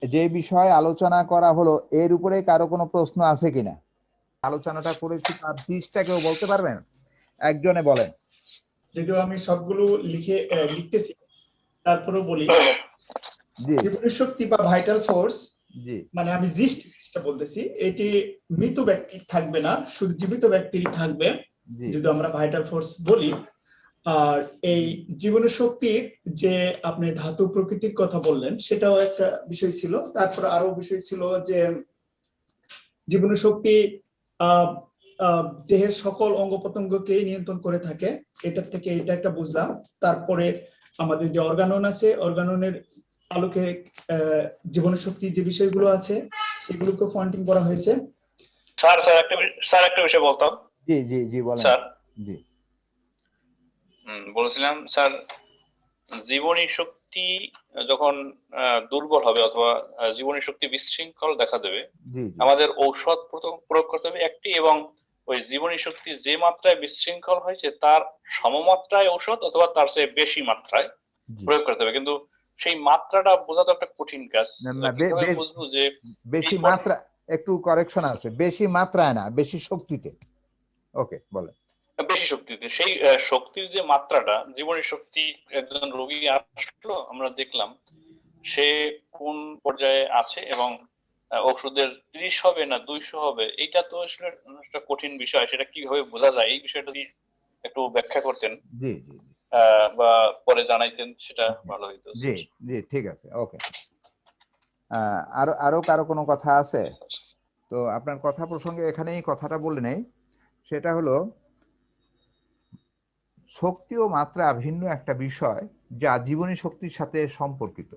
যে বিষয়ে আলোচনা করা হলো এর উপরে কারো কোনো প্রশ্ন আছে কিনা? আলোচনাটা করেছি তার জিনিসটা কেউ বলতে পারবেন? একজনে বলেন। যদিও আমি সবগুলো লিখতেছি, তারপরেও বলি। জীবনী শক্তি বা ভাইটাল ফোর্স, মানে আমি জিনিসটা বলতেছি, এটি মৃত ব্যক্তির থাকবে না, শুধু জীবিত ব্যক্তিরই থাকবে যদি আমরা ভাইটাল ফোর্স বলি। আর এই জীবনী শক্তির যে আপনি ধাতু প্রকৃতির কথা বললেন, সেটাও একটা বিষয় ছিল। তারপর আরো বিষয় ছিল যে জীবনী শক্তি দেহের সকল অঙ্গ প্রত্যঙ্গকে নিয়ন্ত্রণ করে থাকে, এটা থেকে এটা একটা বুঝলাম। তারপরে আমাদের যে অর্গানন আছে, অর্গাননের আলোকে জীবনী শক্তি যে বিষয়গুলো আছে সেগুলোকে পয়েন্টিং করা হয়েছে। স্যার একটা বিষয় বলতাম। জি জি জি বলেন স্যার। জি বলছিলাম স্যার, জীবনী শক্তি যখন দুর্বল হবে অথবা জীবনী শক্তি বিশৃঙ্খল দেখা দেবে, আমাদের ঔষধ প্রয়োগ করতে হবে একটি, এবং ওই জীবনী শক্তি যে মাত্রায় বিশৃঙ্খল হয়েছে তার সমমাত্রায় ঔষধ অথবা তার চেয়ে বেশি মাত্রায় প্রয়োগ করতে হবে। কিন্তু সেই মাত্রাটা বোঝা তো একটা কঠিন কাজ। কিভাবে বুঝবো যে বেশি মাত্রা? একটু কারেকশন আছে, বেশি মাত্রায় না, বেশি শক্তিতে। ওকে বলেন। বেশি শক্তিতে, সেই শক্তির যে মাত্রাটা, জীবনী শক্তি একজন রোগী আসলো, আমরা দেখলাম সে কোন পর্যায়ে আছে এবং ওষুধের 30 হবে না 200 হবে, এটা তো আসলে একটা কঠিন বিষয়। সেটা কিভাবে বোঝা যায়, এই বিষয়টা যদি একটু ব্যাখ্যা করতেন জি জি বা পরে জানাইতেন, সেটা ভালো হইতো। জি জি ঠিক আছে, ওকে। আরো আরো কারো কোনো কথা আছে? তো আপনার কথা প্রসঙ্গে এখানেই কথাটা বলে নেই, সেটা হলো শক্তি ও মাত্রা ভিন্ন একটা বিষয় যা জীবনী শক্তির সাথে সম্পর্কিত,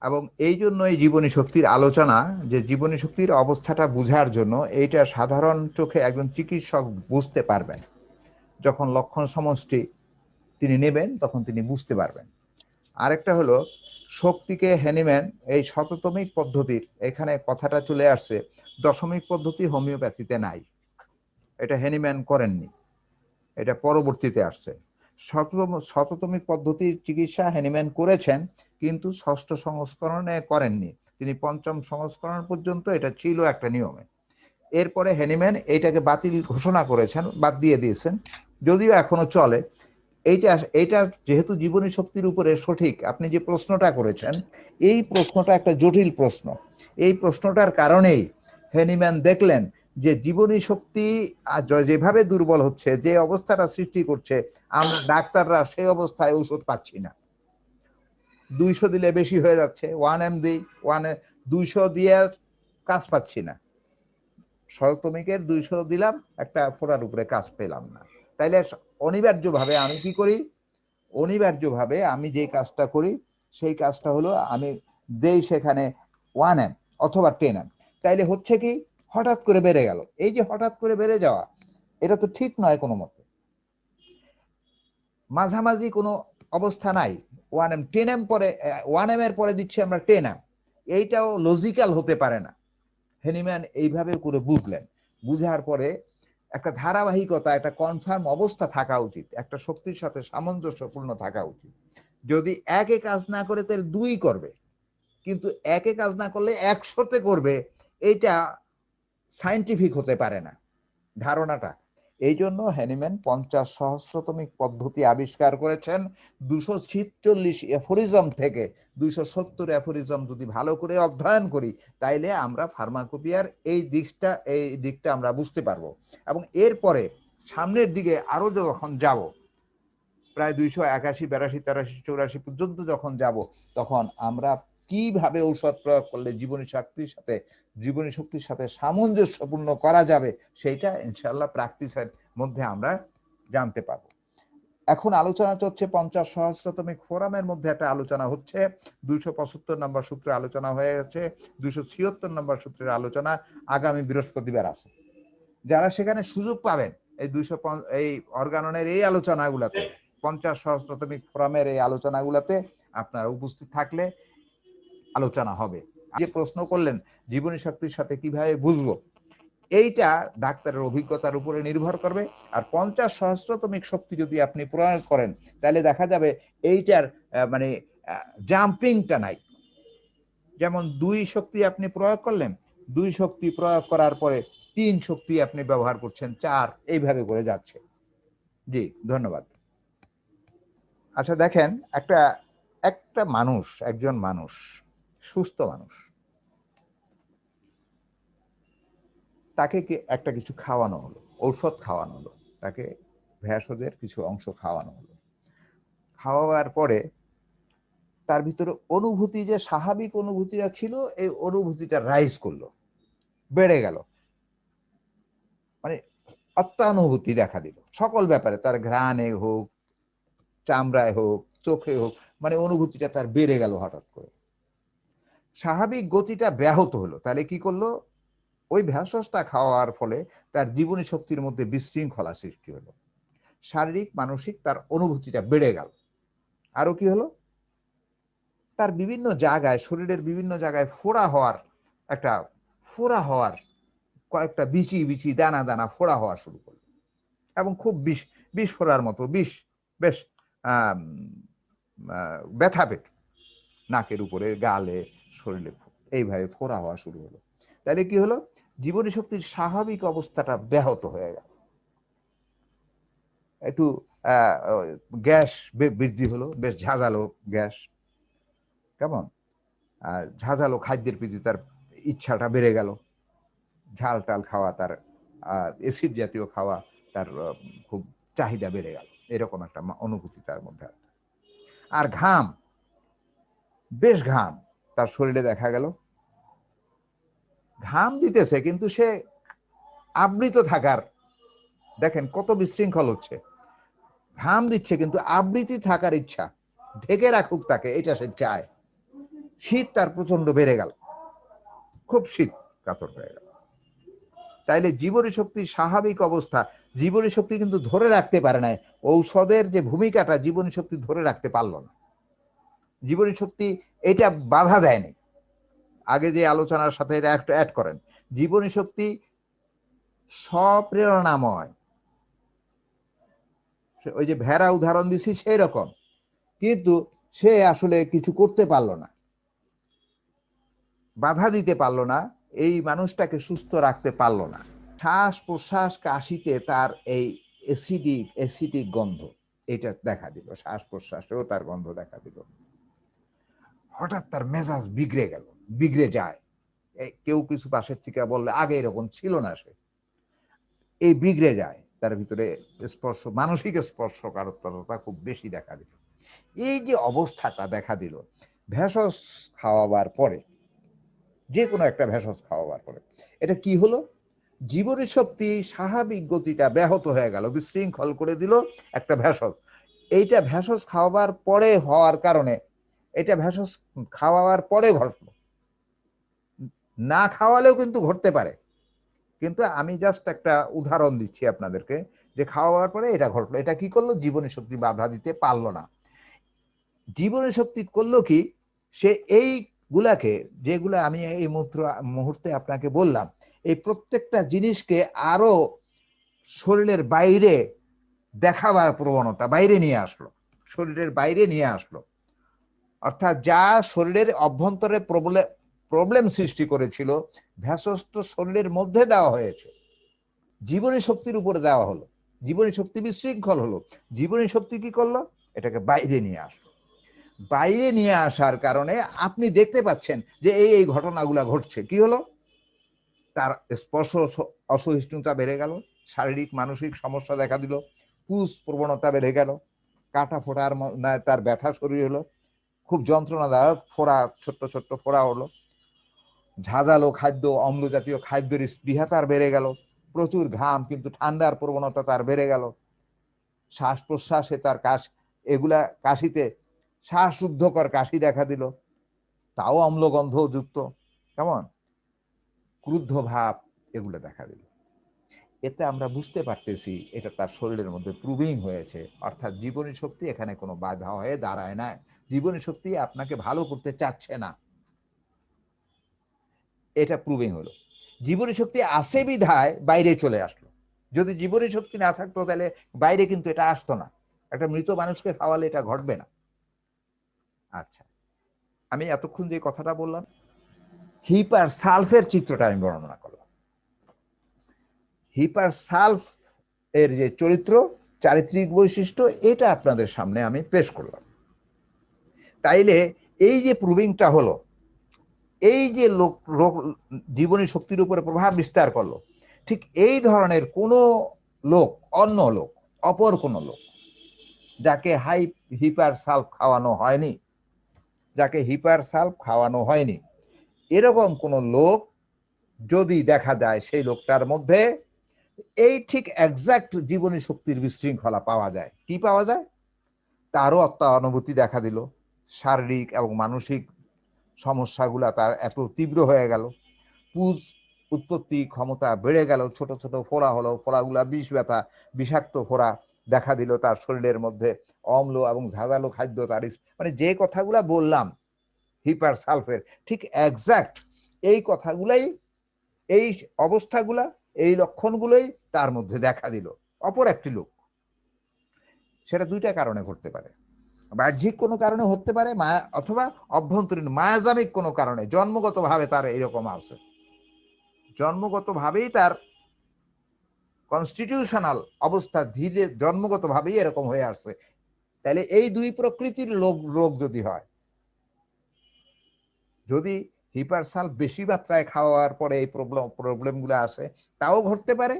এবং এই জন্য এই জীবনী শক্তির আলোচনা, যে জীবনী শক্তির অবস্থাটা বোঝার জন্য এইটা সাধারণ চোখে একজন চিকিৎসক বুঝতে পারবেন। যখন লক্ষণ সমষ্টি তিনি নেবেন তখন তিনি বুঝতে পারবেন। আরেকটা হলো শক্তিকে হ্যানিম্যান এই শততমিক পদ্ধতির এখানে কথাটা চলে আসছে, দশমিক পদ্ধতি হোমিওপ্যাথিতে নাই, এটা হ্যানিম্যান করেননি, এটা পরবর্তীতে আসছে। শততমিক পদ্ধতির চিকিৎসা হ্যানিম্যান করেছেন, কিন্তু ষষ্ঠ সংস্করণে করেননি, তিনি পঞ্চম সংস্করণ পর্যন্ত এটা ছিল একটা নিয়মে। এরপরে হ্যানিম্যান এইটাকে বাতিল ঘোষণা করেছেন, বাদ দিয়ে দিয়েছেন, যদিও এখনো চলে। এইটা যেহেতু জীবনী শক্তির উপরে সঠিক, আপনি যে প্রশ্নটা করেছেন এই প্রশ্নটা একটা জটিল প্রশ্ন। এই প্রশ্নটার কারণেই হ্যানিম্যান দেখলেন যে জীবনী শক্তি যেভাবে দুর্বল হচ্ছে, যে অবস্থাটা সৃষ্টি করছে, আমরা ডাক্তাররা সেই অবস্থায় ঔষধ পাচ্ছি না। 200 দিলে বেশি হয়ে যাচ্ছে, 1 দিই, 200 দিয়ে কাজ পাচ্ছি না। শততমিকের 200 দিলাম, একটা ফোড়ার উপরে কাজ পেলাম না। তাইলে অনিবার্যভাবে আমি কি করি? অনিবার্যভাবে আমি যে কাজটা করি সেই কাজটা হলো আমি দেই সেখানে 1 অথবা 10। তাইলে হচ্ছে কি, হঠাৎ করে বেড়ে গেল। এই যে হঠাৎ করে বেড়ে যাওয়া, এটা তো ঠিক নয় কোনো মতে। মাঝামাঝি কোনো অবস্থা নাই। 10 পরে 1 এর পরে দিচ্ছি আমরা 10। এইটাও লজিক্যাল হতে পারে না। হ্যানিম্যান এইভাবে করে বুঝলেন, বুঝার পরে একটা ধারাবাহিকতা, একটা কনফার্ম অবস্থা থাকা উচিত, একটা শক্তির সাথে সামঞ্জস্যপূর্ণ থাকা উচিত। যদি একে কাজ না করে তাহলে 2 করবে, কিন্তু একে কাজ না করলে 100তে করবে, এইটা সায়েন্টিফিক হতে পারে না ধারণাটা। এই জন্য হ্যানিম্যান 50 সহস্রতমিক পদ্ধতি আবিষ্কার করেছেন। 246 অ্যাফোরিজম থেকে 270 অ্যাফোরিজম যদি ভালো করে অধ্যয়ন করি, তাইলে আমরা ফার্মাকোপিয়ার এই দিকটা আমরা বুঝতে পারবো। এবং এরপরে সামনের দিকে আরো যখন যাব, প্রায় 281, 82, 83, 84 পর্যন্ত যখন যাব, তখন আমরা কিভাবে ঔষধ প্রয়োগ করলে জীবনী শক্তির সাথে সামঞ্জস্যপূর্ণ করা যাবে, সেইটা ইনশাআল্লাহ প্র্যাকটিসের মধ্যে আমরা জানতে পারবো। এখন আলোচনা চলছে 50 সহস্রতমিক ফোরামের মধ্যে একটা আলোচনা হচ্ছে, 275 নম্বর সূত্রে আলোচনা হয়ে গেছে, 276 নম্বর সূত্রের আলোচনা আগামী বৃহস্পতিবার আছে। যারা সেখানে সুযোগ পাবেন এই অর্গাননের এই আলোচনাগুলোতে, 50 সহস্রতমিক ফোরামের এই আলোচনাগুলোতে আপনারা উপস্থিত থাকলে আলোচনা হবে। যে প্রশ্ন করলেন জীবনী শক্তির সাথে কিভাবে বুঝবো, এইটা ডাক্তারের অভিজ্ঞতার উপরে নির্ভর করবে। আর 50 সহস্রতমিক শক্তি যদি আপনি প্রয়োগ করেন, তাহলে দেখা যাবে এইটার মানে জাম্পিংটা নাই, যেমন 2 শক্তি আপনি প্রয়োগ করলেন, 2 শক্তি প্রয়োগ করার পরে 3 শক্তি আপনি ব্যবহার করছেন, 4, এইভাবে করে যাচ্ছে। জি, ধন্যবাদ। আচ্ছা দেখেন, একটা মানুষ, একজন মানুষ, সুস্থ মানুষ, তাকে একটা কিছু খাওয়ানো হলো, ঔষধ খাওয়ানো হলো, তাকে ভেষজের কিছু অংশ খাওয়ানো হলো। খাওয়ার পরে তার ভিতরে অনুভূতি, যে স্বাভাবিক অনুভূতিটা ছিল, এই অনুভূতিটা রাইজ করলো, বেড়ে গেল, মানে অত্যানুভূতি দেখা দিল সকল ব্যাপারে, তার ঘ্রাণে হোক, চামড়ায় হোক, চোখে হোক, মানে অনুভূতিটা তার বেড়ে গেল হঠাৎ করে। স্বাভাবিক গতিটা ব্যাহত হলো। তাহলে কি করলো? ওই ভেষজটা খাওয়ার ফলে তার জীবনী শক্তির মধ্যে বিশৃঙ্খলা সৃষ্টি হলো, শারীরিক মানসিক তার অনুভূতিটা বেড়ে গেল। আরো কি হলো? তার বিভিন্ন জায়গায়, শরীরের বিভিন্ন জায়গায় ফোড়া হওয়ার কয়েকটা বিচি বিচি দানা দানা ফোড়া হওয়া শুরু করলো, এবং খুব বিষ ফোড়ার মতো, বেশ ব্যথা পেট, নাকের উপরে, গালে, শরীরে এইভাবে ফোড়া হওয়া শুরু হলো। তাহলে কি হলো? জীবনী শক্তির স্বাভাবিক অবস্থাটা ব্যাহত হয়ে গেল। একটু গ্যাস বৃদ্ধি হলো, বেশ ঝাঁঝালো গ্যাস, কেমন ঝাঁঝালো খাদ্যের প্রতি তার ইচ্ছাটা বেড়ে গেল, ঝাল টাল খাওয়া, তার অ্যাসিড জাতীয় খাওয়া তার খুব চাহিদা বেড়ে গেল, এরকম একটা অনুভূতি তার মধ্যে। আর ঘাম, বেশ ঘাম তার শরীরে দেখা গেল, ঘাম দিতেছে কিন্তু সে আবৃত থাকার, দেখেন কত বিশৃঙ্খল হচ্ছে, ঘাম দিচ্ছে কিন্তু আবৃতি থাকার ইচ্ছা, ঢেকে রাখুক তাকে, এটা সে চায়। শীত তার প্রচন্ড বেড়ে গেল, খুব শীত কাতর হয়ে গেল। তাইলে জীবনী শক্তির স্বাভাবিক অবস্থা, জীবনী শক্তি কিন্তু ধরে রাখতে পারে না, ঔষধের যে ভূমিকাটা জীবনী শক্তি ধরে রাখতে পারলো না। জীবনী শক্তি এটা বাধা দেয়নি। আগে যে আলোচনার সাথে এটা একটা অ্যাড করেন, জীবনী শক্তি স্বপ্রেরণাময়, ওই যে ভেড়া উদাহরণ দিছি সেই রকম, কিন্তু সে আসলে কিছু করতে পারলো না, বাধা দিতে পারলো না, এই মানুষটাকে সুস্থ রাখতে পারলো না। শ্বাস প্রশ্বাস কাশিতে তার এই অ্যাসিডিক গন্ধ এটা দেখা দিল, শ্বাস প্রশ্বাসেও তার গন্ধ দেখা দিল। হঠাৎ তার মেজাজ বিগড়ে যায়, কেউ কিছু পাশের থেকে বললে আগে এরকম ছিল না, সে এই বিগড়ে যায়, তার ভিতরে মানসিক স্পর্শকাতরতা খুব বেশি দেখা দিল। এই যে অবস্থাটা দেখা দিল ভেষজ খাওয়াবার পরে, যে কোনো একটা ভেষজ খাওয়াবার পরে, এটা কি হলো? জীবনী শক্তি স্বাভাবিক গতিটা ব্যাহত হয়ে গেল, বিশৃঙ্খল করে দিল একটা ভেষজ। এইটা ভেষজ খাওয়াবার পরে হওয়ার কারণে, এটা ভেষজ খাওয়াবার পরে ঘটলো, না খাওয়ালেও কিন্তু ঘটতে পারে, কিন্তু আমি জাস্ট একটা উদাহরণ দিচ্ছি আপনাদেরকে, যে খাওয়াবার পরে এটা ঘটলো। এটা কি করলো? জীবনী শক্তি বাধা দিতে পারলো না। জীবনী শক্তি করলো কি, সে এইগুলাকে, যেগুলো আমি এই মুহূর্তে আপনাকে বললাম, এই প্রত্যেকটা জিনিসকে আরো শরীরের বাইরে দেখাবার প্রবণতা বাইরে নিয়ে আসলো, শরীরের বাইরে নিয়ে আসলো। অর্থাৎ যা শরীরের অভ্যন্তরে প্রবলেম সৃষ্টি করেছিল, ভেষজ শরীরের মধ্যে দেওয়া হয়েছে, জীবনী শক্তির উপরে দেওয়া হলো, জীবনী শক্তি বিশৃঙ্খল হলো। জীবনী শক্তি কি করলো? এটাকে বাইরে নিয়ে আসলো। বাইরে নিয়ে আসার কারণে আপনি দেখতে পাচ্ছেন যে এই ঘটনাগুলা ঘটছে। কি হলো? তার স্পর্শ অসহিষ্ণুতা বেড়ে গেল, শারীরিক মানসিক সমস্যা দেখা দিল, পুষ প্রবণতা বেড়ে গেল, কাটা ফোড়ার তার ব্যথা শরীর হলো, খুব যন্ত্রণাদায়ক ফোড়া, ছোট্ট ছোট্ট ফোড়া হলো, ঝাঁঝালো খাদ্য, অম্ল জাতীয় খাদ্যের স্পৃহা তার বেড়ে গেল, প্রচুর ঘাম কিন্তু ঠান্ডার প্রবণতা তার বেড়ে গেল, শ্বাস প্রশ্বাসে তার এগুলা কাশিতে শ্বাসরুদ্ধকর কাশি দেখা দিল, তাও অম্লগন্ধ যুক্ত, কেমন ক্রুদ্ধ ভাব, এগুলো দেখা দিল। এতে আমরা বুঝতে পারতেছি এটা তার শরীরের মধ্যে প্রুভিং হয়েছে, অর্থাৎ জীবনী শক্তি এখানে কোনো বাধা হয়ে দাঁড়ায় না, জীবনী শক্তি আপনাকে ভালো করতে চাচ্ছে না, এটা প্রুভিং হলো। জীবনী শক্তি আসে বিধায় বাইরে চলে আসলো, যদি জীবনী শক্তি না থাকতো তাহলে বাইরে কিন্তু এটা আসতো না, একটা মৃত মানুষকে খাওয়ালে এটা ঘটবে না। আচ্ছা, আমি এতক্ষণ যে কথাটা বললাম হিপার সালফের চিত্রটা আমি বর্ণনা করলাম। হিপার সালফ এর যে চরিত্র, চারিত্রিক বৈশিষ্ট্য, এটা আপনাদের সামনে আমি পেশ করলাম। তাইলে এই যে প্রুভিংটা হলো, এই যে লোক জীবনী শক্তির উপরে প্রভাব বিস্তার করলো, ঠিক এই ধরনের কোন লোক, অন্য লোক, অপর কোন লোক যাকে হিপার সালফ খাওয়ানো হয়নি, যাকে হিপার সালফ খাওয়ানো হয়নি, এরকম কোন লোক যদি দেখা যায়, সেই লোকটার মধ্যে এই ঠিক এক্সাক্ট জীবনী শক্তির বিশৃঙ্খলা পাওয়া যায়। কি পাওয়া যায়? তারও অনুভূতি দেখা দিল, শারীরিক এবং মানসিক সমস্যাগুলা তার এত তীব্র হয়ে গেল, পুজ উৎপত্তি ক্ষমতা বেড়ে গেল, ছোট ছোট ফোড়া হলো, ফোড়াগুলা বিষ ব্যথা, বিষাক্ত ফোড়া দেখা দিল তার শরীরের মধ্যে, অম্ল এবং ঝাঁঝালো খাদ্য তার, মানে যে কথাগুলা বললাম হিপার সালফের, ঠিক এক্সাক্ট এই কথাগুলাই, এই অবস্থাগুলা, এই লক্ষণগুলোই তার মধ্যে দেখা দিল অপর একটি লোক। সেটা দুইটা কারণে ঘটতে পারে, বাহ্যিক কোনো কারণে হতে পারে, মায়া, অথবা অভ্যন্তরীণ মায়াজামিক কোনো কারণে জন্মগতভাবে তার এরকম আছে, জন্মগতভাবেই তার কনস্টিটিউশনাল অবস্থা ধীরে জন্মগতভাবেই এরকম হয়ে আসছে। তাহলে এই দুই প্রকৃতির রোগ যদি হয়, যদি হিপার সালফ বেশি মাত্রায় খাওয়ার পরে এই প্রবলেমগুলো আসে, তাও ঘটতে পারে।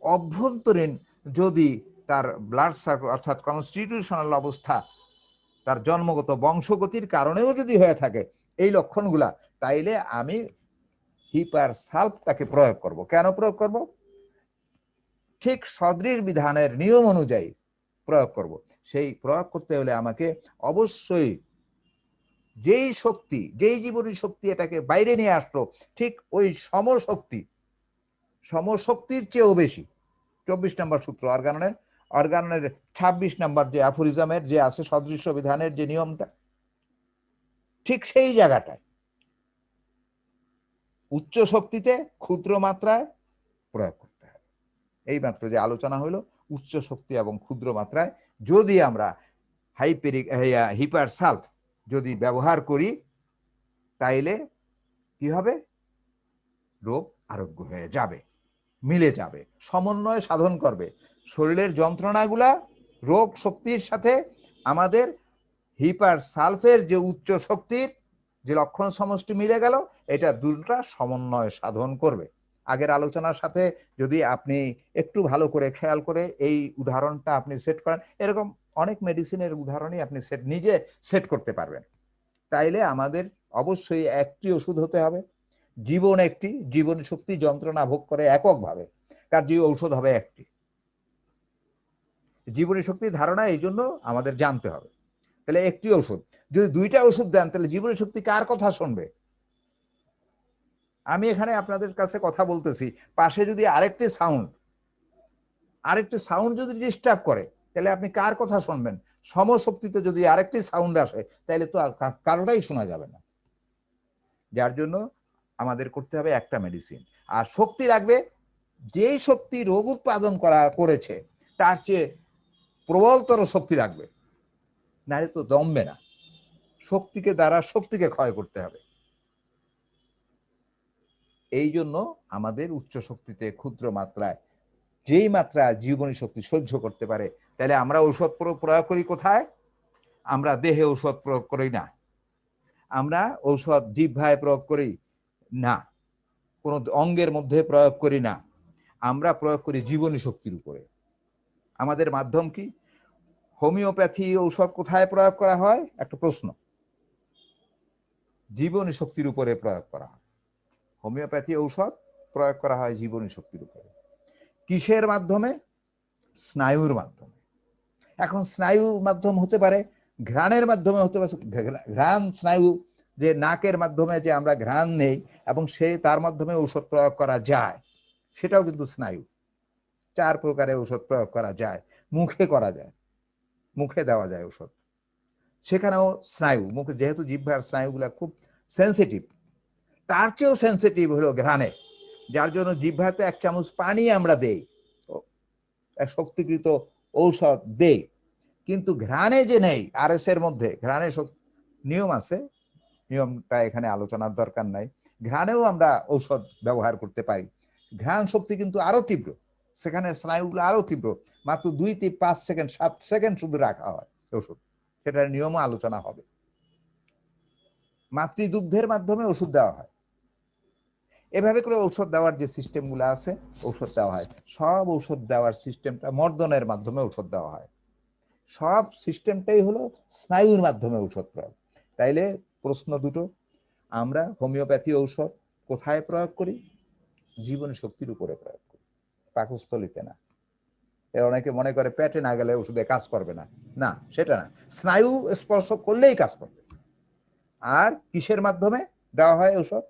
অভ্যন্তরীণ যদি তার ব্লাড সার্কুল অর্থাৎ কনস্টিটিউশনাল অবস্থা তার জন্মগত বংশগতির কারণেও যদি হয়ে থাকে এই লক্ষণগুলা, তাইলে আমি হিপার সালফটাকে প্রয়োগ করব। কেন প্রয়োগ করব? ঠিক সদৃশ বিধানের নিয়ম অনুযায়ী প্রয়োগ করব। সেই প্রয়োগ করতে হলে আমাকে অবশ্যই যেই শক্তি, যেই জীবনী শক্তি এটাকে বাইরে নিয়ে আসলো, ঠিক ওই সমশক্তির চেয়েও বেশি। 24 নম্বর সূত্র অর্গানের 26 নম্বর যে অ্যাফোরিজমের যে আছে সদৃশ্য বিধানের যে নিয়মটা, ঠিক সেই জায়গাটায় উচ্চ শক্তিতে ক্ষুদ্র মাত্রায় প্রয়োগ করতে হবে। এই মাত্র যে আলোচনা হলো উচ্চ শক্তি এবং ক্ষুদ্র মাত্রায় যদি আমরা হিপার সালফ যদি ব্যবহার করি, তাইলে কি হবে? রোগ আরোগ্য হয়ে যাবে, মিলে যাবে, সমন্বয় সাধন করবে। শরীরের যন্ত্রণাগুলা রোগ শক্তির সাথে আমাদের হিপার সালফের যে উচ্চ শক্তির যে লক্ষণ সমষ্টি মিলে গেল, এটা দুটো সমন্বয় সাধন করবে। আগের আলোচনার সাথে যদি আপনি একটু ভালো করে খেয়াল করে এই উদাহরণটা আপনি সেট করেন, এরকম অনেক মেডিসিনের উদাহরণই আপনি নিজে সেট করতে পারবেন। তাইলে আমাদের অবশ্যই একটি ওষুধ হতে হবে, জীবন শক্তি যন্ত্রণা ভোগ করে এককভাবে, কার্য ঔষধ হবে একটি। জীবনী শক্তির ধারণা এই জন্য আমাদের জানতে হবে। তাহলে একটি ওষুধ, যদি দুইটা ওষুধ দেন তাহলে জীবনী শক্তি কার কথা শুনবে? আমি এখানে আপনাদের কাছে কথা বলতেছি, পাশে যদি আরেকটি সাউন্ড যদি ডিস্টার্ব করে, তাহলে আপনি কার কথা শুনবেন? সমশক্তিতে যদি আরেকটি সাউন্ড আসে, তাহলে তো কারোটাই শোনা যাবে না। যার জন্য আমাদের করতে হবে একটা মেডিসিন, আর শক্তি লাগবে যেই শক্তি রোগ উৎপাদন করেছে তার চেয়ে প্রবলতর শক্তি লাগবে, নাহলে তো দমবে না। শক্তিকে ক্ষয় করতে হবে। এই জন্য আমাদের উচ্চ শক্তিতে ক্ষুদ্র মাত্রায়, যেই মাত্রা জীবনী শক্তি সহ্য করতে পারে, তাহলে আমরা ঔষধ প্রয়োগ করি কোথায়? আমরা দেহে ঔষধ প্রয়োগ করি না, আমরা ঔষধ জিহ্বায় প্রয়োগ করি না, কোন অঙ্গের মধ্যে প্রয়োগ করি না, আমরা প্রয়োগ করি জীবনী শক্তির উপরে। আমাদের মাধ্যম কি? হোমিওপ্যাথি ঔষধ কোথায় প্রয়োগ করা হয়? একটা প্রশ্ন। জীবনী শক্তির উপরে প্রয়োগ করা হয়। হোমিওপ্যাথি ঔষধ প্রয়োগ করা হয় জীবনী শক্তির উপরে। কিসের মাধ্যমে? স্নায়ুর মাধ্যমে। এখন স্নায়ুর মাধ্যম হতে পারে ঘ্রাণের মাধ্যমে, হতে পারে ঘ্রাণ স্নায়ু, যে নাকের মাধ্যমে যে আমরা ঘ্রাণ নেই এবং তার মাধ্যমে ঔষধ প্রয়োগ করা যায়, সেটাও কিন্তু স্নায়ু। 4 প্রকারের ঔষধ প্রয়োগ করা যায়। মুখে করা যায়, মুখে দেওয়া যায় ঔষধ, সেখানেও স্নায়ু। মুখে যেহেতু জিহ্বার স্নায়ুগুলা খুব সেন্সিটিভ, তার চেয়েও সেন্সিটিভ হলো ঘ্রাণে, যার জন্য জিহ্বাতে 1 চামচ পানি আমরা দেই, শক্তিকৃত ঔষধ দেই, কিন্তু ঘ্রাণে যে নেই। RS এর মধ্যে ঘ্রাণে নিয়ম আছে, নিয়মটা এখানে আলোচনার দরকার নাই। ঘ্রাণেও আমরা ঔষধ ব্যবহার করতে পারি। ঘ্রাণ শক্তি কিন্তু আরো তীব্র, সেখানে স্নায়ুগুলো আরো তীব্র, মাত্র 2 থেকে 5 সেকেন্ড 7 সেকেন্ড শুধু রাখা হয় ওষুধ, সেটার নিয়মও আলোচনা হবে। মাতৃদুগ্ধের মাধ্যমে ওষুধ দেওয়া হয়। এভাবে করে ঔষধ দেওয়ার যে সিস্টেমগুলো আছে, ঔষধ দেওয়া হয়। সব ঔষধ দেওয়ার সিস্টেমটা মর্দনের মাধ্যমে ঔষধ দেওয়া হয়। সব সিস্টেমটাই হলো স্নায়ুর মাধ্যমে ঔষধ প্রয়োগ। তাইলে প্রশ্ন দুটো, আমরা হোমিওপ্যাথি ঔষধ কোথায় প্রয়োগ করি? জীবনী শক্তির উপরে প্রয়োগ করি, পাকস্থলিতে না। অনেকে মনে করে পেটে না গেলে ওষুধে কাজ করবে না, না সেটা না, স্নায়ু স্পর্শ করলেই কাজ করবে। আর কিসের মাধ্যমে দেওয়া হয় ঔষধ?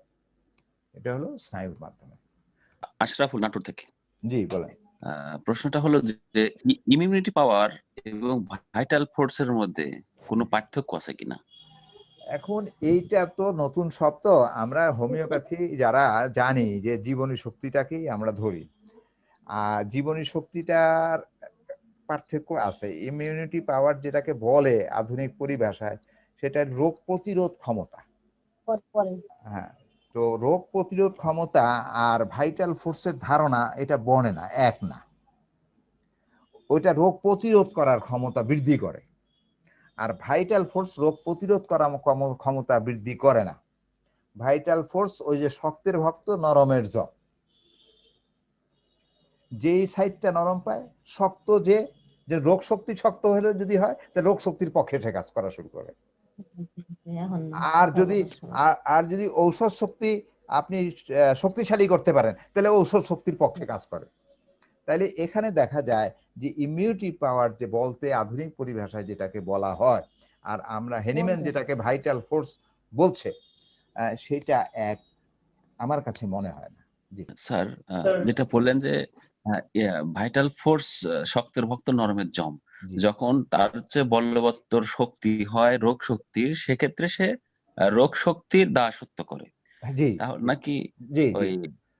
এটা হলো স্নায়ুর মাধ্যমে। আশরাফুল, নাটোর থেকে। জি বলেন। প্রশ্নটা হলো যে ইমিউনিটি পাওয়ার এবং ভাইটাল ফোর্সের মধ্যে কোনো পার্থক্য আছে কিনা? এখন এইটা তো নতুন শব্দ, আমরা হোমিওপ্যাথি যারা জানি যে জীবনী শক্তিটাকেই আমরা ধরি। আর জীবনী শক্তিটার পার্থক্য আছে। ইমিউনিটি পাওয়ার যেটাকে বলে আধুনিক পরিভাষায়, সেটা রোগ প্রতিরোধ ক্ষমতা। হ্যাঁ, তো রোগ প্রতিরোধ ক্ষমতা আর ভাইটাল ফোর্সের ধারণা এটা বনে না, এক না। ওইটা রোগ প্রতিরোধ করার ক্ষমতা বৃদ্ধি করে, আর ভাইটাল ফোর্স রোগ প্রতিরোধ করার ক্ষমতা বৃদ্ধি করে না। ভাইটাল ফোর্স ওই যে শক্তের ভক্ত নরমের জপ, যেই সাইডটা নরম পায়, শক্ত যে যে রোগ শক্তি শক্ত হলে যদি হয়, তাহলে রোগ শক্তির পক্ষে সে কাজ করা শুরু করে। আর যদি ঔষধ শক্তি আপনি শক্তিশালী করতে পারেন, তাহলে ঔষধ শক্তির পক্ষে কাজ করে। তাইলে এখানে দেখা যায় যে ইমিউনিটি পাওয়ার যে বলতে আধুনিক পরিভাষায় যেটাকে বলা হয়, আর আমরা হেনিম্যান যেটাকে ভাইটাল ফোর্স বলছে, সেটা এক আমার কাছে মনে হয় না। জি স্যার, যেটা বললেন যে ভাইটাল ফোর্স শক্তের ভক্ত নরমের জম, যখন তার চেয়ে বলবত্তর শক্তি হয় রোগ শক্তির, সেক্ষেত্রে সে রোগ শক্তির দাসত্ব করে। জি নাকি জি ওই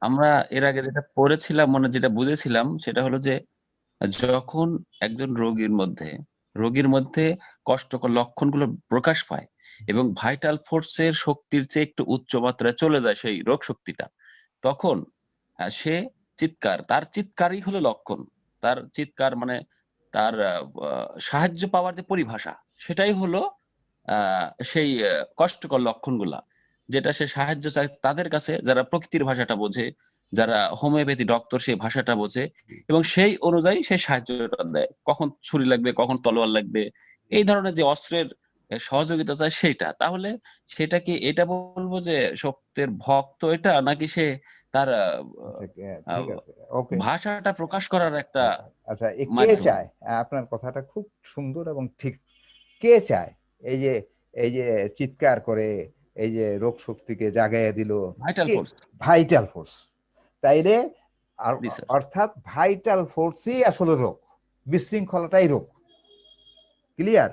আমরা এর আগে যেটা পড়েছিলাম, মানে যেটা বুঝেছিলাম সেটা হলো যে যখন একজন রোগীর মধ্যে কষ্টকর লক্ষণগুলো প্রকাশ পায় এবং ভাইটাল ফোর্সের শক্তির চেয়ে একটু উচ্চ মাত্রায় চলে যায় সেই রোগ শক্তিটা, তখন সে তার চিৎকারই হলো লক্ষণ। তার চিৎকার মানে তার সাহায্য পাওয়ার যে পরিভাষা, সেটাই হলো সেই কষ্টকর লক্ষণগুলা, যেটা সে সাহায্য চায় তাদের কাছে যারা প্রকৃতির ভাষাটা বোঝে, যারা হোমিওপ্যাথি ডক্টর সেই ভাষাটা বোঝে, এবং সেই অনুযায়ী সে সাহায্যটা দেয়। কখন ছুরি লাগবে, কখন তলোয়ার লাগবে, এই ধরনের যে অস্ত্রের সহযোগিতা চায় সেইটা। তাহলে সেটা কি এটা বলবো যে সত্যের ভক্ত এটা, নাকি সে তার ঠিক আছে, ওকে। ভাষাটা প্রকাশ করার একটা আচ্ছা, কে মাধ্যম? চায়? আপনার কথাটা খুব সুন্দর এবং ঠিক। কে চায় এই যে চিৎকার করে এই যে রোগ শক্তিকে জাগাইয়া দিল? Vital force. Vital force. তাইলে জি স্যার। অর্থাৎ ভাইটাল ফোর্সই আসলে রোগ, বিশৃঙ্খলাটাই রোগ। ক্লিয়ার?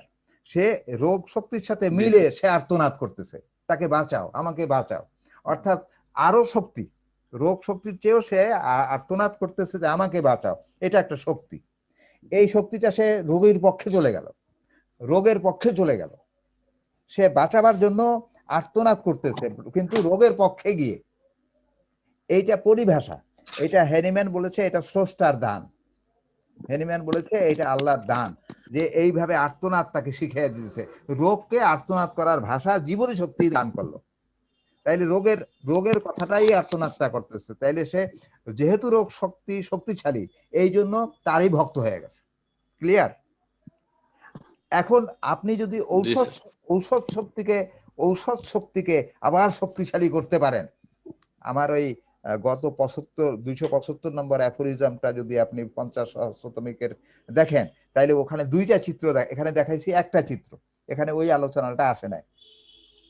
সে রোগ শক্তির সাথে মিলে সে আর্তনাদ করতেছে, তাকে বাঁচাও, আমাকে বাঁচাও। অর্থাৎ আরো শক্তি, রোগ শক্তির চেয়েও সে আর্তনাদ করতেছে যে আমাকে বাঁচাও। এটা একটা শক্তি। এই শক্তিটা সে রোগীর পক্ষে চলে গেল, রোগের পক্ষে চলে গেল। সে বাঁচাবার জন্য আর্তনাদ করতেছে, কিন্তু রোগের পক্ষে গিয়ে। এইটা পরিভাষা। এটা হেনিম্যান বলেছে এটা স্রষ্টার দান। হেনিম্যান বলেছে এটা আল্লাহর দান, যে এইভাবে আর্তনাদ তাকে শিখিয়ে দিয়েছে। রোগকে আর্তনাদ করার ভাষা জীবনী শক্তি দান করলো। তাইলে রোগের কথাটাই আর্তনাদটা করতেছে। তাইলে সে যেহেতু রোগ শক্তিশালী, এই জন্য তারই ভক্ত হয়ে গেছে। ক্লিয়ার? এখন আপনি যদি ঔষধ শক্তিকে আবার শক্তিশালী করতে পারেন, আমার ওই গত 275 নম্বর অ্যাফোরিজমটা যদি আপনি 50 শতমিকের দেখেন, তাইলে ওখানে দুইটা চিত্র, এখানে দেখাইছি একটা চিত্র, এখানে ওই আলোচনাটা আসে নাই,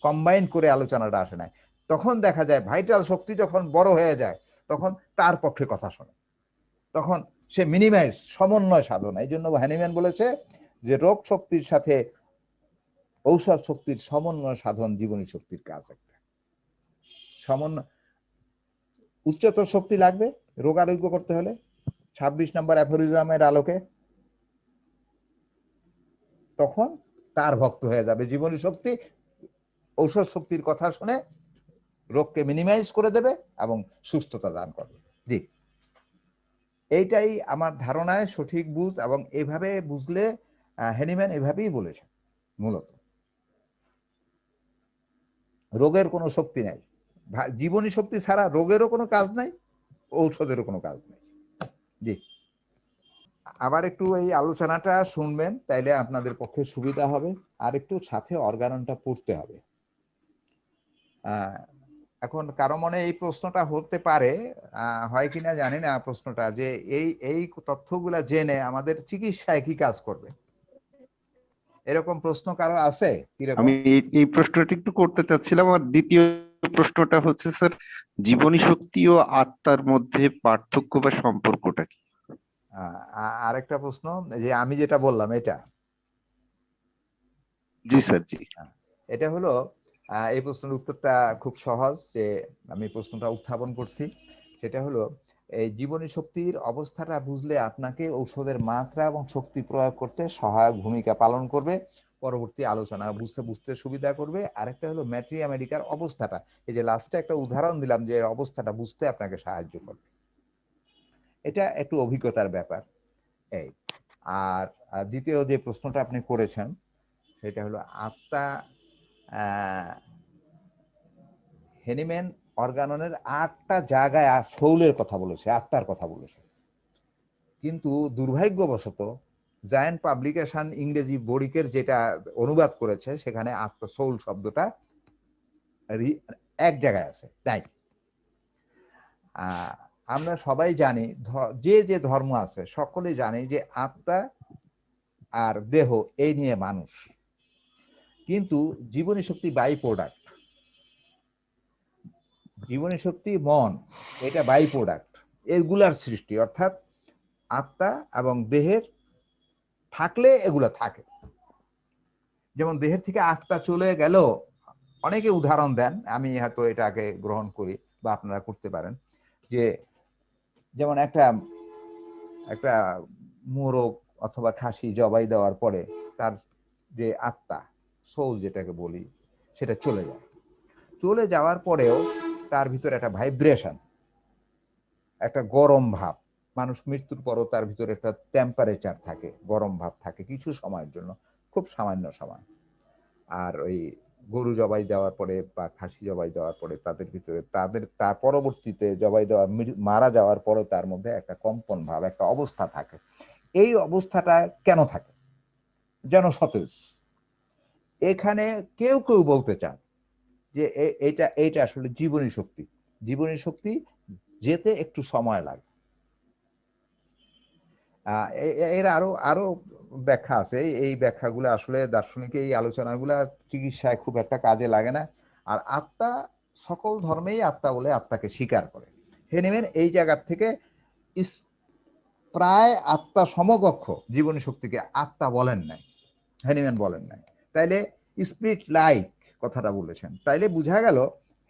কম্বাইন করে আলোচনাটা আসে নাই। তখন দেখা যায় ভাইটাল শক্তি যখন বড় হয়ে যায়, তখন তার পক্ষে কথা শোনে, তখন সে মিনিমাইজ সমন্বয় সাধন। এই জন্য হ্যানিম্যান বলেছে যে রোগ শক্তির সাথে ঔষধ শক্তির সমন্বয় সাধন জীবনী শক্তির কাজ। একটা সমন্বয়, উচ্চতর শক্তি লাগবে রোগ আরোগ্য করতে হলে 26 নম্বর অ্যাফোরিজমের আলোকে, তখন তার ভক্ত হয়ে যাবে। জীবনী শক্তি ঔষধ শক্তির কথা শুনে রোগকে মিনিমাইজ করে দেবে এবং সুস্থতা দান করবে। জি, এইটাই আমার ধারণায় সঠিক বুঝ, এবং এভাবে বুঝলে হ্যানিম্যান এভাবেই বলেছে মূলত রোগের কোনো শক্তি নাই, জীবনী শক্তি ছাড়া রোগেরও কোনো কাজ নাই, ঔষধেরও কোনো কাজ নেই। জি, আবার একটু এই আলোচনাটা শুনবেন, তাইলে আপনাদের পক্ষে সুবিধা হবে, আর একটু সাথে অর্গাননটা পড়তে হবে। এখন কারো মনে এই প্রশ্নটা হতে পারে, হয় কিনা জানি না প্রশ্নটা, যে এই তথ্যগুলা জেনে আমাদের চিকিৎসায় কি কাজ করবে, এরকম প্রশ্ন কারো আছে? আমি এই প্রশ্নটা একটু করতে চাচ্ছিলাম। আর দ্বিতীয় প্রশ্নটা হচ্ছে স্যার, জীবনী শক্তি ও আত্মার মধ্যে পার্থক্য বা সম্পর্কটা কি? আরেকটা প্রশ্ন, যে আমি যেটা বললাম এটা। জি স্যার, জি। এটা হলো এই প্রশ্নের উত্তরটা খুব সহজ, যে আমি প্রশ্নটা উত্থাপন করছি, সেটা হলো এই জীবনী শক্তির অবস্থাটা বুঝলে আপনাকে ঔষধের মাত্রা এবং শক্তি প্রয়োগ করতে সহায়ক ভূমিকা পালন করবে, পরবর্তী আলোচনা বুঝতে সুবিধা করবে। আরেকটা হলো ম্যাট্রিয়া মেডিকার অবস্থাটা, এই যে লাস্টে একটা উদাহরণ দিলাম, যে অবস্থাটা বুঝতে আপনাকে সাহায্য করবে। এটা একটু অভিজ্ঞতার ব্যাপার। এই আর দ্বিতীয় যে প্রশ্নটা আপনি করেছেন সেটা হলো আত্মা, হ্যানিম্যান অর্গাননের 8টা জায়গায় সোলের কথা বলেছে, আত্মার কথা বলেছে, কিন্তু দুর্ভাগ্যবশত জায়ান্ট পাবলিকেশন ইংরেজি বড়িকের যেটা অনুবাদ করেছে সেখানে আত্মা, সোল শব্দটা এক জায়গায় আছে, তাই আমরা সবাই জানি, যে যে ধর্ম আছে সকলে জানে যে আত্মা আর দেহ এই নিয়ে মানুষ, কিন্তু জীবনী শক্তি বাই প্রোডাক্ট, জীবনী শক্তি মন, এটা বাই প্রোডাক্ট, এগুলার সৃষ্টি, অর্থাৎ আত্মা এবং দেহের থাকলে এগুলা থাকে। যেমন দেহের থেকে আত্মা চলে গেল, অনেকে উদাহরণ দেন, আমি হয়তো এটাকে গ্রহণ করি বা আপনারা করতে পারেন, যে যেমন একটা মোরগ অথবা খাসি জবাই দেওয়ার পরে তার যে আত্মা, সোল যেটাকে বলি, সেটা চলে যাওয়ার পরেও তার ভিতরে একটা ভাইব্রেশন, একটা গরম ভাব, মানুষ মৃত্যুর পরও তার ভিতরে একটা টেম্পারেচার থাকে, গরম ভাব থাকে কিছু সময়ের জন্য, খুব সামান্য সময়। আর ওই গরু জবাই দেওয়ার পরে বা খাসি জবাই দেওয়ার পরে তাদের ভিতরে তার পরবর্তীতে জবাই দেওয়া মারা যাওয়ার পরে তার মধ্যে একটা কম্পন ভাব, একটা অবস্থা থাকে। এই অবস্থাটা কেন থাকে? যেন সতেজ। এখানে কেউ কেউ বলতে চান যে এইটা আসলে জীবনী শক্তি, জীবনী শক্তি যেতে একটু সময় লাগে। এর আরো ব্যাখ্যা আছে, এই ব্যাখ্যাগুলো আসলে দার্শনিক এই আলোচনাগুলা চিকিৎসায় খুব একটা কাজে লাগে না। আর আত্মা, সকল ধর্মেই আত্মা বলে আত্মাকে স্বীকার করে। হ্যানিম্যান এই জায়গার থেকে প্রায় আত্মা সমকক্ষ জীবনী শক্তিকে আত্মা বলেন নাই, হ্যানিম্যান বলেন নাই। তাইলে স্পিরিট লাইক কথাটা বলেছেন, তাইলে বোঝা গেল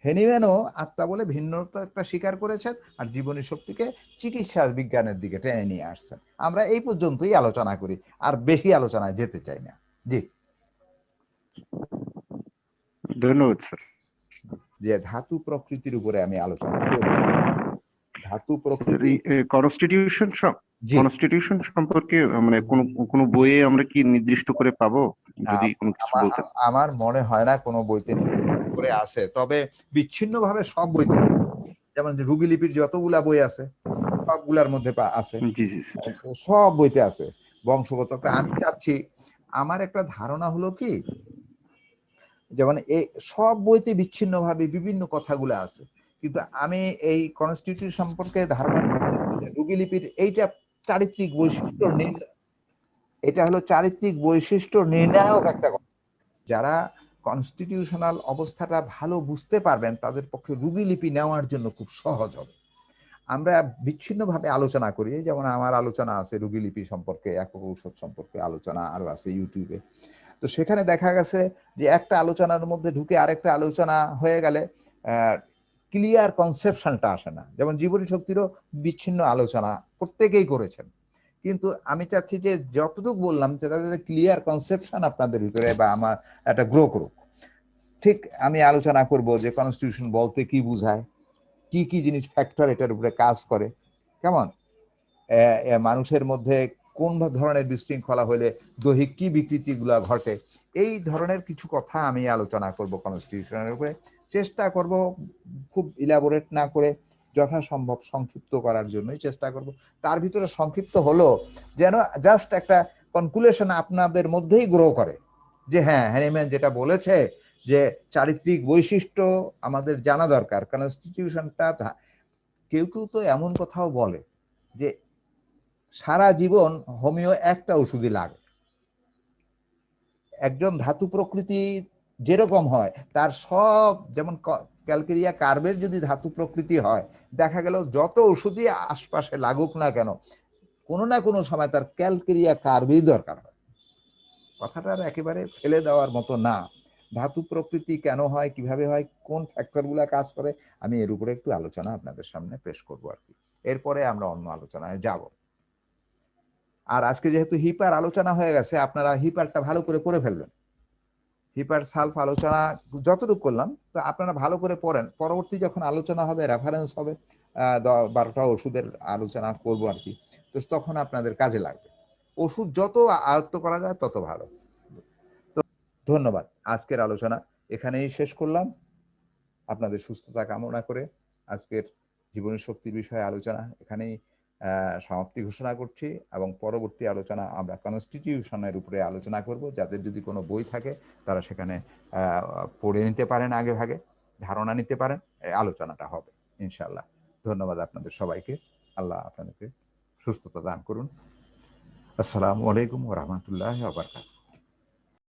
হ্যানিম্যানও আত্মা বলে ভিন্নতা একটা স্বীকার করেছেন, আর জীবনী শক্তিকে চিকিৎসা বিজ্ঞানের দিকে টেনে নিয়ে আসছেন। আমরা এই পর্যন্তই আলোচনা করি, আর বেশি আলোচনায় যেতে চাই না। জি, ধন্যবাদ স্যার। যে ধাতু প্রকৃতির উপরে আমি আলোচনা করি, ধাতু প্রকৃতি কনস্টিটিউশন সম্পর্কে মানে কোন বইয়ে আমরা কি নির্দিষ্ট করে পাবো, যদি কোনো কিছু বলতেন? আমার মনে হয় না কোনো বইতে করে আসে, তবে বিচ্ছিন্নভাবে সব বইতে, যেমন রুগীলিপির যতগুলা বই আছে সবগুলার মধ্যে আছে, সব বইতে আছে বংশগত। আমি চাচ্ছি, আমার একটা ধারণা হলো কি, যেমন এই সব বইতে বিচ্ছিন্নভাবে বিভিন্ন কথাগুলো আছে, কিন্তু আমি এই কনস্টিটিউশন সম্পর্কে ধারণা, রুগীলিপির এইটা চারিত্রিক বৈশিষ্ট্য এটা হলো চারিত্রিক বৈশিষ্ট্য নির্ণায়ক একটা কথা। যারা কনস্টিটিউশনাল অবস্থাটা ভালো বুঝতে পারবেন তাদের পক্ষে রুগীলিপি নেওয়ার জন্য খুব সহজ হবে। আমরা বিচ্ছিন্নভাবে আলোচনা করি, যেমন আমার আলোচনা আছে রুগীলিপি সম্পর্কে, একক ঔষধ সম্পর্কে আলোচনা আরো আছে ইউটিউবে। তো সেখানে দেখা গেছে যে একটা আলোচনার মধ্যে ঢুকে আরেকটা আলোচনা হয়ে গেলে ক্লিয়ার কনসেপশনটা আসে না। যেমন জীবনী শক্তিরও বিচ্ছিন্ন আলোচনা প্রত্যেকেই করেছেন, কিন্তু আমি চাচ্ছি যে যতটুকু বললাম সেটা ক্লিয়ার কনসেপশন আপনাদের ভিতরে বা আমার একটা গ্রো করুক। ঠিক আমি আলোচনা করব যে কনস্টিটিউশন বলতে কি বোঝায়, কি কি জিনিস ফ্যাক্টর এটার উপরে কাজ করে, কেমন মানুষের মধ্যে কোন ধরনের বিশৃঙ্খলা হলে দৈহিক কি বিকৃতিগুলো ঘটে, এই ধরনের কিছু কথা আমি আলোচনা করব কনস্টিটিউশনের উপরে। চেষ্টা করব খুব ইলাবোরেট না করে যথাসম্ভব সংক্ষিপ্ত করার জন্যই চেষ্টা করব। তার ভিতরে সংক্ষিপ্ত হলো যেন জাস্ট একটা কনক্লুশন আপনাদের মধ্যেই গ্রো করে যে হ্যাঁ, হ্যানিম্যান যেটা বলেছে যে চারিত্রিক বৈশিষ্ট্য আমাদের জানা দরকার। কনস্টিটিউশনটা কেউ কেউ তো এমন কথাও বলে যে সারা জীবন হোমিও একটা ওষুধই লাগে। একজন ধাতু প্রকৃতি যেরকম হয় তার সব, যেমন ক্যালকেরিয়া কার্বের যদি ধাতু প্রকৃতি হয়, দেখা গেল যত ওষুধই আশপাশে লাগুক না কেন, কোনো না কোনো সময় তার ক্যালকেরিয়া কার্বই দরকার হয়। কথাটা একেবারে ফেলে দেওয়ার মতো না। ধাতু প্রকৃতি কেন হয়, কিভাবে হয়, কোন ফ্যাক্টরগুলো কাজ করে, আমি এর উপরে একটু আলোচনা আপনাদের সামনে পেশ করবো আর কি। এরপরে আমরা অন্য আলোচনায় যাব। আর আজকে যেহেতু হিপার আলোচনা হয়ে গেছে, আপনারা হিপারটা ভালো করে পড়ে ফেলবেন। হিপার সালফ আলোচনা যতটুকু করলাম তো আপনারা ভালো করে পড়েন। পরবর্তী যখন আলোচনা হবে, রেফারেন্স হবে, 12টা ওষুধের আলোচনা করবো আর কি, তো তখন আপনাদের কাজে লাগবে। ওষুধ যত আয়ত্ত করা যায় তত ভালো। তো ধন্যবাদ। আজকের আলোচনা এখানেই শেষ করলাম। আপনাদের সুস্থতা কামনা করে আজকের জীবনী শক্তির বিষয়ে আলোচনা এখানেই সমাপ্তি ঘোষণা করছি, এবং পরবর্তী আলোচনা আমরা কনস্টিটিউশনের উপরে আলোচনা করব। যাদের যদি কোনো বই থাকে তারা সেখানে পড়ে নিতে পারেন, আগে ভাগে ধারণা নিতে পারেন, আলোচনাটা হবে ইনশাআল্লাহ। ধন্যবাদ আপনাদের সবাইকে। আল্লাহ আপনাদেরকে সুস্থতা দান করুন। আসসালামু আলাইকুম ওয়া রাহমাতুল্লাহি ওয়া বারাকাতুহু।